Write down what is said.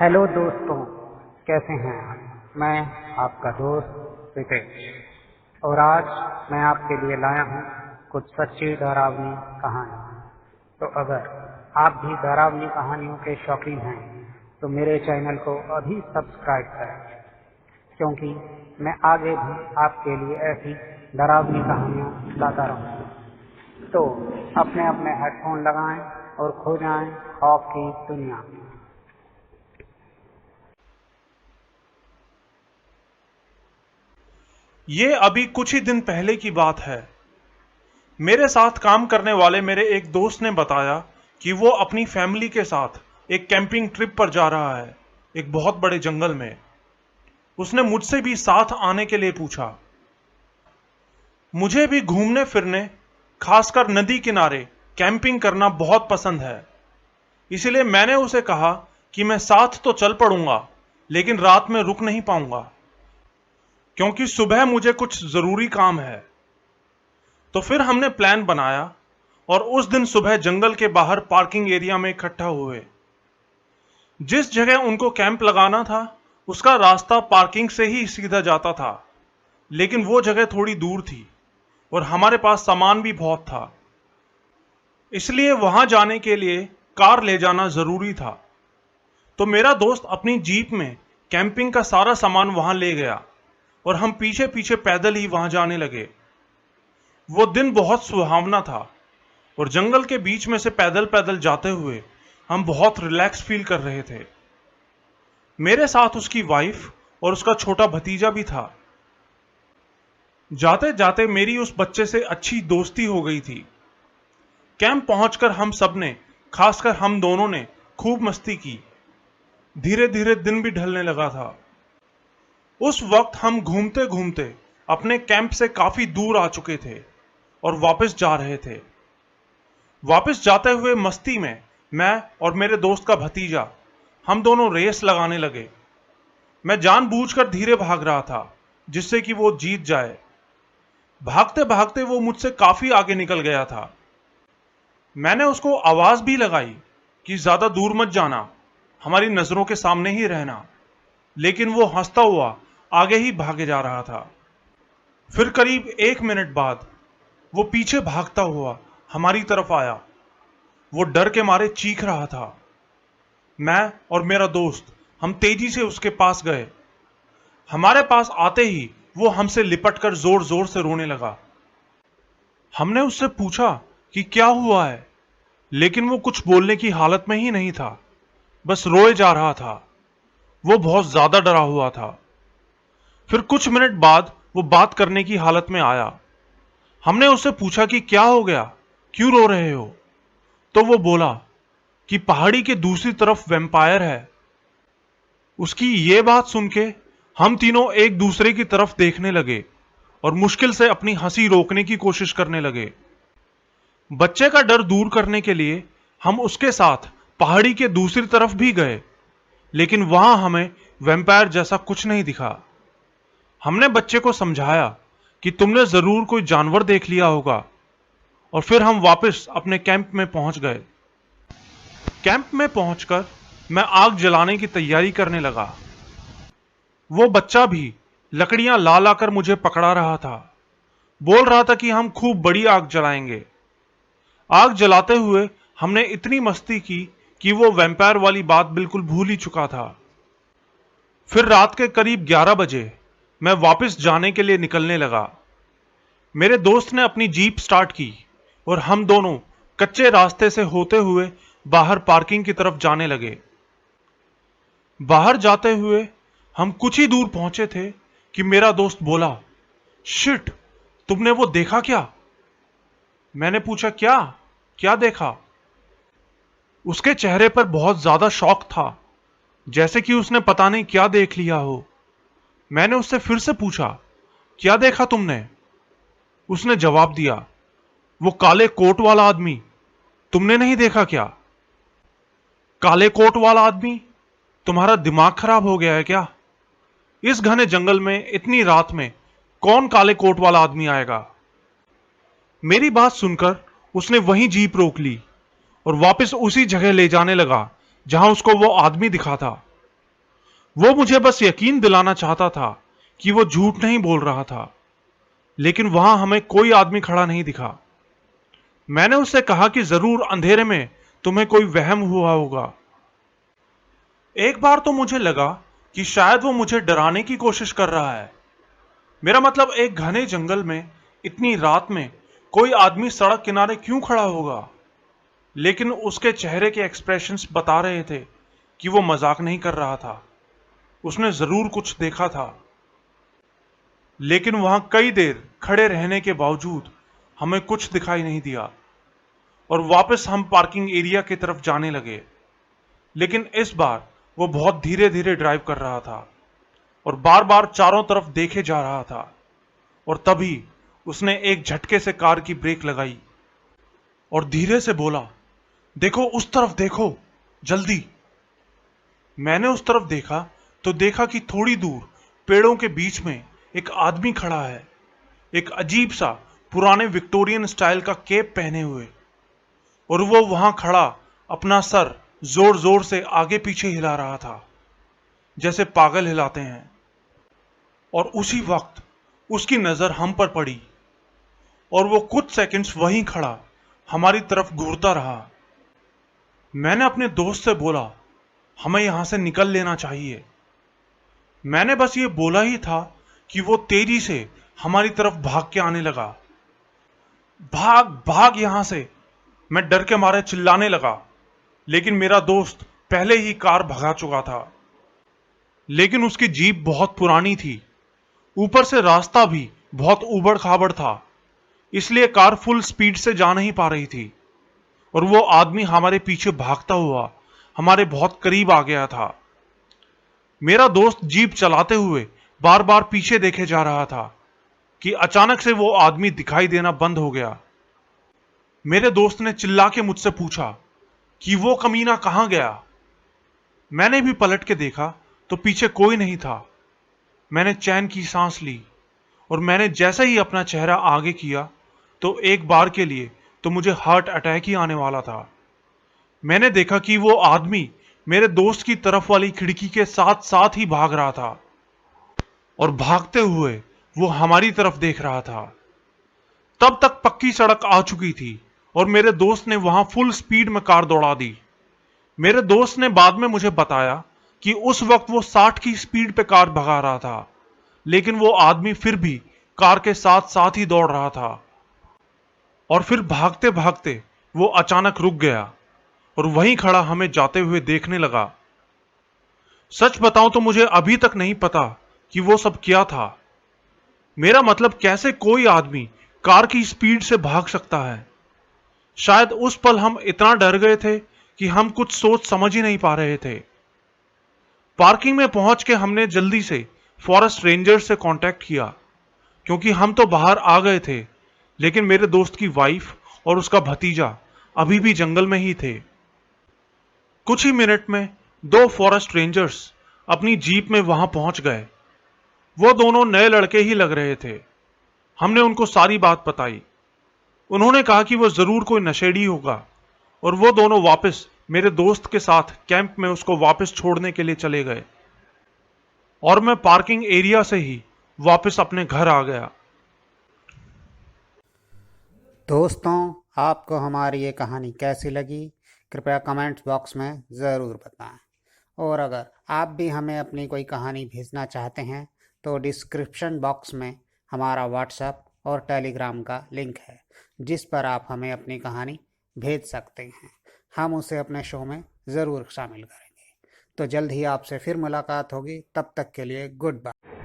Hello दोस्तों, कैसे हैं आप? मैं आपका दोस्त रितेश और आज मैं आपके लिए लाया हूँ कुछ सच्ची डरावनी कहानी। तो अगर आप भी डरावनी कहानियों के शौकीन हैं तो मेरे चैनल को अभी सब्सक्राइब करें, क्योंकि मैं आगे भी आपके लिए ऐसी डरावनी कहानियाँ लाता रहूँगा। तो अपने अपने हेडफोन लगाएं और खो जाएं खौफ की दुनिया में। ये अभी कुछ ही दिन पहले की बात है। मेरे साथ काम करने वाले मेरे एक दोस्त ने बताया कि वो अपनी फैमिली के साथ एक कैंपिंग ट्रिप पर जा रहा है, एक बहुत बड़े जंगल में। उसने मुझसे भी साथ आने के लिए पूछा। मुझे भी घूमने फिरने, खासकर नदी किनारे कैंपिंग करना बहुत पसंद है। इसलिए मैंने उसे कहा कि मैं साथ तो चल पड़ूंगा, लेकिन रात में रुक नहीं पाऊंगा, क्योंकि सुबह मुझे कुछ जरूरी काम है। तो फिर हमने प्लान बनाया और उस दिन सुबह जंगल के बाहर पार्किंग एरिया में इकट्ठा हुए। जिस जगह उनको कैंप लगाना था उसका रास्ता पार्किंग से ही सीधा जाता था, लेकिन वो जगह थोड़ी दूर थी और हमारे पास सामान भी बहुत था, इसलिए वहां जाने के लिए कार ले जाना जरूरी था। तो मेरा दोस्त अपनी जीप में कैंपिंग का सारा सामान वहां ले गया और हम पीछे पीछे पैदल ही वहां जाने लगे। वो दिन बहुत सुहावना था और जंगल के बीच में से पैदल पैदल जाते हुए हम बहुत रिलैक्स फील कर रहे थे। मेरे साथ उसकी वाइफ और उसका छोटा भतीजा भी था। जाते जाते मेरी उस बच्चे से अच्छी दोस्ती हो गई थी। कैंप पहुंचकर हम सब ने, खासकर हम दोनों ने, खूब मस्ती की। धीरे धीरे दिन भी ढलने लगा था। उस वक्त हम घूमते घूमते अपने कैंप से काफी दूर आ चुके थे और वापस जा रहे थे। वापस जाते हुए मस्ती में मैं और मेरे दोस्त का भतीजा, हम दोनों रेस लगाने लगे। मैं जानबूझकर धीरे भाग रहा था जिससे कि वो जीत जाए। भागते भागते वो मुझसे काफी आगे निकल गया था। मैंने उसको आवाज भी लगाई कि ज्यादा दूर मत जाना, हमारी नजरों के सामने ही रहना, लेकिन वो हंसता हुआ आगे ही भागे जा रहा था। फिर करीब 1 मिनट बाद वो पीछे भागता हुआ हमारी तरफ आया। वो डर के मारे चीख रहा था। मैं और मेरा दोस्त हम तेजी से उसके पास गए। हमारे पास आते ही वो हमसे लिपटकर जोर जोर से रोने लगा। हमने उससे पूछा कि क्या हुआ है, लेकिन वो कुछ बोलने की हालत में ही नहीं था, बस रोए जा रहा था। वो बहुत ज्यादा डरा हुआ था। फिर कुछ मिनट बाद वो बात करने की हालत में आया। हमने उससे पूछा कि क्या हो गया, क्यों रो रहे हो? तो वो बोला कि पहाड़ी के दूसरी तरफ वैम्पायर है। उसकी ये बात सुन के हम तीनों एक दूसरे की तरफ देखने लगे और मुश्किल से अपनी हंसी रोकने की कोशिश करने लगे। बच्चे का डर दूर करने के लिए हम उसके साथ पहाड़ी के दूसरी तरफ भी गए, लेकिन वहां हमें वैम्पायर जैसा कुछ नहीं दिखा। हमने बच्चे को समझाया कि तुमने जरूर कोई जानवर देख लिया होगा, और फिर हम वापस अपने कैंप में पहुंच गए। कैंप में पहुंचकर मैं आग जलाने की तैयारी करने लगा। वो बच्चा भी लकड़ियां ला लाकर मुझे पकड़ा रहा था, बोल रहा था कि हम खूब बड़ी आग जलाएंगे। आग जलाते हुए हमने इतनी मस्ती की कि वो वैम्पायर वाली बात बिल्कुल भूल ही चुका था। फिर रात के करीब 11 बजे मैं वापस जाने के लिए निकलने लगा। मेरे दोस्त ने अपनी जीप स्टार्ट की और हम दोनों कच्चे रास्ते से होते हुए बाहर पार्किंग की तरफ जाने लगे। बाहर जाते हुए हम कुछ ही दूर पहुंचे थे कि मेरा दोस्त बोला, शिट, तुमने वो देखा क्या? मैंने पूछा, क्या क्या देखा? उसके चेहरे पर बहुत ज्यादा शॉक था, जैसे कि उसने पता नहीं क्या देख लिया हो। मैंने उससे फिर से पूछा, क्या देखा तुमने? उसने जवाब दिया, वो काले कोट वाला आदमी, तुमने नहीं देखा क्या? काले कोट वाला आदमी? तुम्हारा दिमाग खराब हो गया है क्या? इस घने जंगल में इतनी रात में कौन काले कोट वाला आदमी आएगा? मेरी बात सुनकर उसने वहीं जीप रोक ली और वापस उसी जगह ले जाने लगा जहां उसको वो आदमी दिखा था। वो मुझे बस यकीन दिलाना चाहता था कि वो झूठ नहीं बोल रहा था, लेकिन वहां हमें कोई आदमी खड़ा नहीं दिखा। मैंने उससे कहा कि जरूर अंधेरे में तुम्हें कोई वहम हुआ होगा। एक बार तो मुझे लगा कि शायद वो मुझे डराने की कोशिश कर रहा है। मेरा मतलब, एक घने जंगल में इतनी रात में कोई आदमी सड़क किनारे क्यों खड़ा होगा? लेकिन उसके चेहरे के एक्सप्रेशंस बता रहे थे कि वो मजाक नहीं कर रहा था। उसने जरूर कुछ देखा था। लेकिन वहां कई देर खड़े रहने के बावजूद हमें कुछ दिखाई नहीं दिया और वापस हम पार्किंग एरिया की तरफ जाने लगे। लेकिन इस बार वो बहुत धीरे धीरे ड्राइव कर रहा था और बार बार चारों तरफ देखे जा रहा था। और तभी उसने एक झटके से कार की ब्रेक लगाई और धीरे से बोला, देखो उस तरफ देखो, जल्दी। मैंने उस तरफ देखा तो देखा कि थोड़ी दूर पेड़ों के बीच में एक आदमी खड़ा है, एक अजीब सा पुराने विक्टोरियन स्टाइल का केप पहने हुए। और वो वहां खड़ा अपना सर जोर जोर से आगे पीछे हिला रहा था, जैसे पागल हिलाते हैं। और उसी वक्त उसकी नजर हम पर पड़ी और वो कुछ सेकंड्स वहीं खड़ा हमारी तरफ घूरता रहा। मैंने अपने दोस्त से बोला, हमें यहां से निकल लेना चाहिए। मैंने बस ये बोला ही था कि वो तेजी से हमारी तरफ भाग के आने लगा। भाग भाग यहां से, मैं डर के मारे चिल्लाने लगा। लेकिन मेरा दोस्त पहले ही कार भगा चुका था। लेकिन उसकी जीप बहुत पुरानी थी, ऊपर से रास्ता भी बहुत ऊबड़ खाबड़ था, इसलिए कार फुल स्पीड से जा नहीं पा रही थी। और वो आदमी हमारे पीछे भागता हुआ हमारे बहुत करीब आ गया था। मेरा दोस्त जीप चलाते हुए बार बार पीछे देखे जा रहा था कि अचानक से वो आदमी दिखाई देना बंद हो गया। मेरे दोस्त ने चिल्ला के मुझसे पूछा कि वो कमीना कहां गया। मैंने भी पलट के देखा तो पीछे कोई नहीं था। मैंने चैन की सांस ली और मैंने जैसे ही अपना चेहरा आगे किया तो एक बार के लिए तो मुझे हार्ट अटैक ही आने वाला था। मैंने देखा कि वो आदमी मेरे दोस्त की तरफ वाली खिड़की के साथ साथ ही भाग रहा था और भागते हुए वो हमारी तरफ देख रहा था। तब तक पक्की सड़क आ चुकी थी और मेरे दोस्त ने वहां फुल स्पीड में कार दौड़ा दी। मेरे दोस्त ने बाद में मुझे बताया कि उस वक्त वो 60 की स्पीड पे कार भगा रहा था, लेकिन वो आदमी फिर भी कार के साथ साथ ही दौड़ रहा था। और फिर भागते भागते वो अचानक रुक गया और वहीं खड़ा हमें जाते हुए देखने लगा। सच बताऊं तो मुझे अभी तक नहीं पता कि वो सब क्या था। मेरा मतलब, कैसे कोई आदमी कार की स्पीड से भाग सकता है। शायद उस पल हम इतना डर गए थे कि हम कुछ सोच समझ ही नहीं पा रहे थे। पार्किंग में पहुंच के हमने जल्दी से फॉरेस्ट रेंजर से कांटेक्ट किया, क्योंकि हम तो बाहर आ गए थे, लेकिन मेरे दोस्त की वाइफ और उसका भतीजा अभी भी जंगल में ही थे। कुछ ही मिनट में 2 फॉरेस्ट रेंजर्स अपनी जीप में वहां पहुंच गए। वो दोनों नए लड़के ही लग रहे थे। हमने उनको सारी बात बताई। उन्होंने कहा कि वो जरूर कोई नशेड़ी होगा और वो दोनों वापस मेरे दोस्त के साथ कैंप में उसको वापस छोड़ने के लिए चले गए और मैं पार्किंग एरिया से ही वापस अपने घर आ गया। दोस्तों, आपको हमारी ये कहानी कैसी लगी, कृपया कमेंट्स बॉक्स में ज़रूर बताएं। और अगर आप भी हमें अपनी कोई कहानी भेजना चाहते हैं तो डिस्क्रिप्शन बॉक्स में हमारा व्हाट्सएप और टेलीग्राम का लिंक है, जिस पर आप हमें अपनी कहानी भेज सकते हैं। हम उसे अपने शो में ज़रूर शामिल करेंगे। तो जल्द ही आपसे फिर मुलाकात होगी। तब तक के लिए गुड बाय।